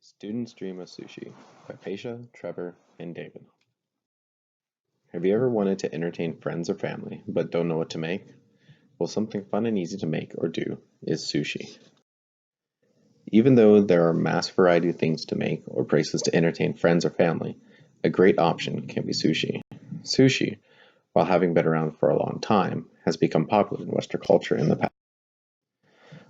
Students Dream of Sushi by Peixia, Trevor, and David. Have you ever wanted to entertain friends or family but don't know what to make? Well, something fun and easy to make or do is sushi. Even though there are mass variety of things to make or places to entertain friends or family, a great option can be sushi. Sushi, while having been around for a long time, has become popular in Western culture in the past.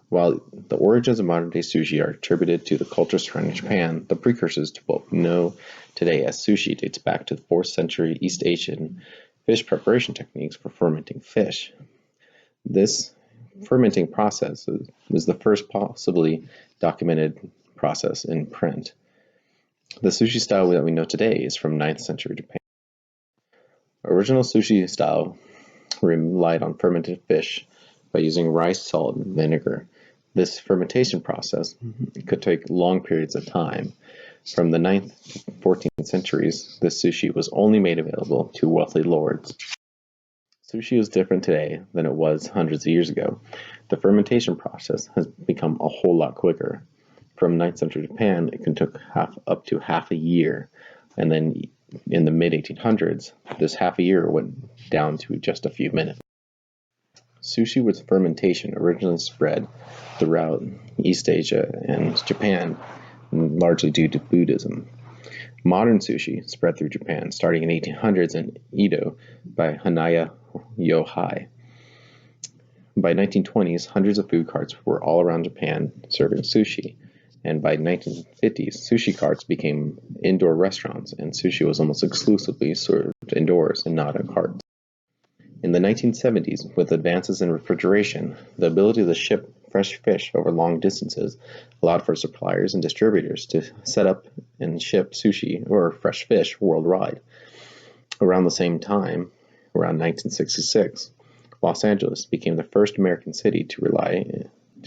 While the origins of modern-day sushi are attributed to the culture surrounding Japan, the precursors to what we know today as sushi dates back to the 4th century East Asian fish preparation techniques for fermenting fish. This fermenting process was the first possibly documented process in print. The sushi style that we know today is from 9th century Japan. Original sushi style relied on fermented fish by using rice, salt, and vinegar. This fermentation process could take long periods of time. From the 9th to 14th centuries, this sushi was only made available to wealthy lords. Sushi is different today than it was hundreds of years ago. The fermentation process has become a whole lot quicker. From 9th century Japan, it can take up to half a year, and then in the mid-1800s, this half a year went down to just a few minutes. Sushi with fermentation originally spread throughout East Asia and Japan, largely due to Buddhism. Modern sushi spread through Japan starting in 1800s in Edo by Hanaya Yohei. By 1920s, hundreds of food carts were all around Japan serving sushi, and by 1950s, sushi carts became indoor restaurants, and sushi was almost exclusively served indoors and not in carts. In the 1970s, with advances in refrigeration, the ability to ship fresh fish over long distances allowed for suppliers and distributors to set up and ship sushi or fresh fish worldwide. Around the same time, around 1966, Los Angeles became the first American city to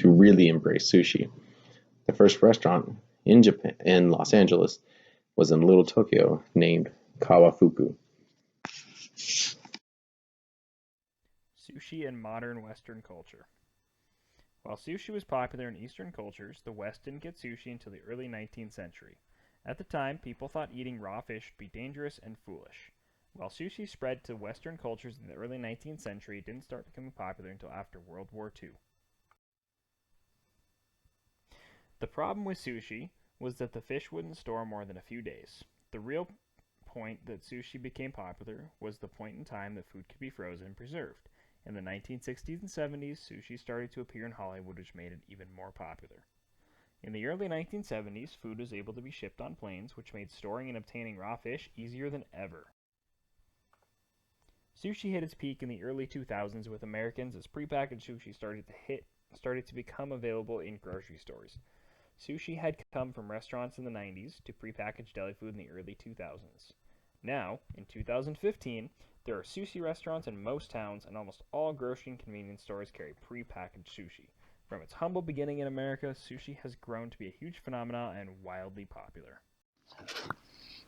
really embrace sushi. The first restaurant in Los Angeles was in Little Tokyo named Kawafuku. Sushi and modern Western culture. While sushi was popular in Eastern cultures, the West didn't get sushi until the early 19th century. At the time, people thought eating raw fish would be dangerous and foolish. While sushi spread to Western cultures in the early 19th century, it didn't start becoming popular until after World War II. The problem with sushi was that the fish wouldn't store more than a few days. The real point that sushi became popular was the point in time that food could be frozen and preserved. In the 1960s and 70s, sushi started to appear in Hollywood, which made it even more popular. In the early 1970s, food was able to be shipped on planes, which made storing and obtaining raw fish easier than ever. Sushi hit its peak in the early 2000s with Americans as prepackaged sushi started to become available in grocery stores. Sushi had come from restaurants in the 90s to prepackaged deli food in the early 2000s. Now, in 2015, there are sushi restaurants in most towns, and almost all grocery and convenience stores carry pre-packaged sushi. From its humble beginning in America, sushi has grown to be a huge phenomenon and wildly popular.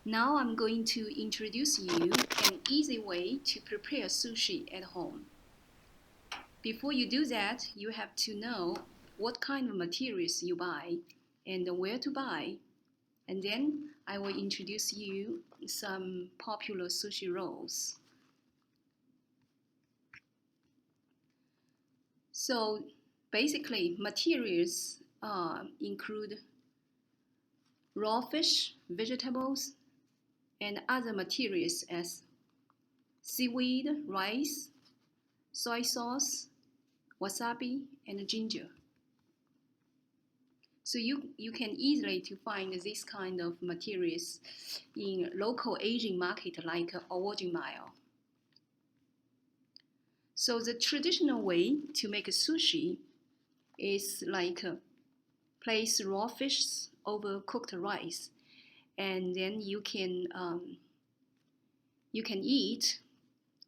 Now I'm going to introduce you an easy way to prepare sushi at home. Before you do that, you have to know what kind of materials you buy and where to buy. And then I will introduce you some popular sushi rolls. So basically, materials include raw fish, vegetables, and other materials as seaweed, rice, soy sauce, wasabi, and ginger. So you can easily to find this kind of materials in local Asian market like Origin Mile. So the traditional way to make a sushi is like place raw fish over cooked rice, and then you can eat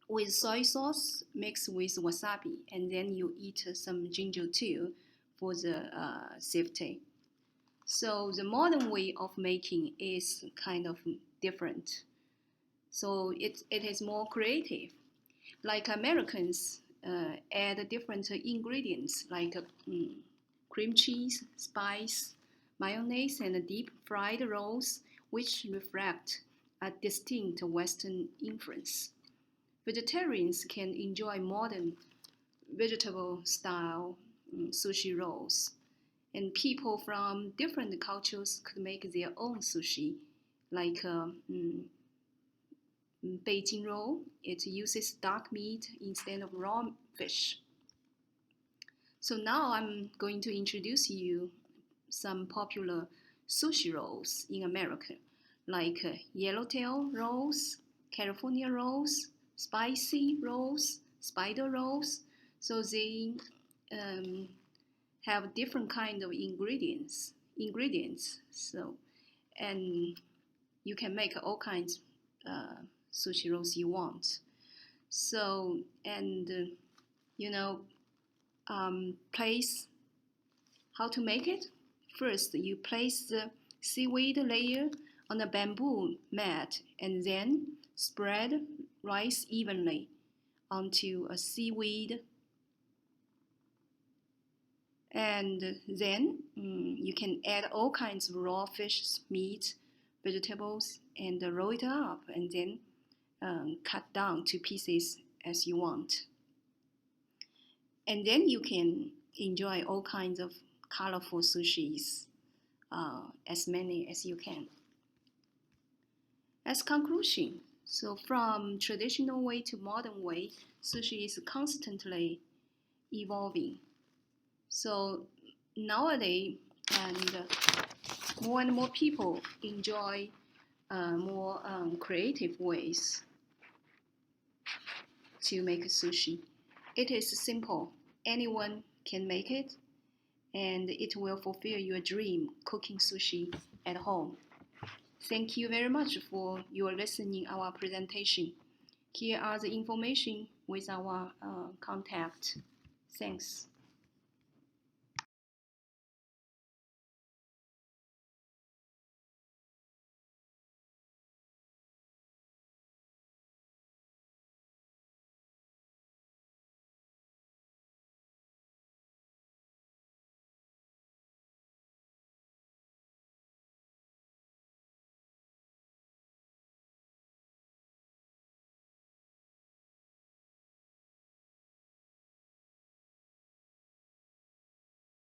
with soy sauce mixed with wasabi, and then you eat some ginger too for the safety. So the modern way of making is kind of different. So it is more creative. Like Americans add different ingredients like cream cheese, spice, mayonnaise, and deep fried rolls, which reflect a distinct Western influence. Vegetarians can enjoy modern vegetable style sushi rolls, and people from different cultures could make their own sushi, like Beijing roll. It uses dark meat instead of raw fish. So now I'm going to introduce you some popular sushi rolls in America, like yellowtail rolls, California rolls, spicy rolls, spider rolls. So they um, have different kind of ingredients. So and you can make all kinds sushi rolls you want. So and you know place how to make it. First, you place the seaweed layer on a bamboo mat and then spread rice evenly onto a seaweed. And then you can add all kinds of raw fish, meat, vegetables, and roll it up and then cut down to pieces as you want. And then you can enjoy all kinds of colorful sushis, as many as you can. As conclusion, so from traditional way to modern way, sushi is constantly evolving. So nowadays, and more people enjoy more creative ways to make sushi. It is simple. Anyone can make it, and it will fulfill your dream cooking sushi at home. Thank you very much for your listening our presentation. Here are the information with our contact. Thanks.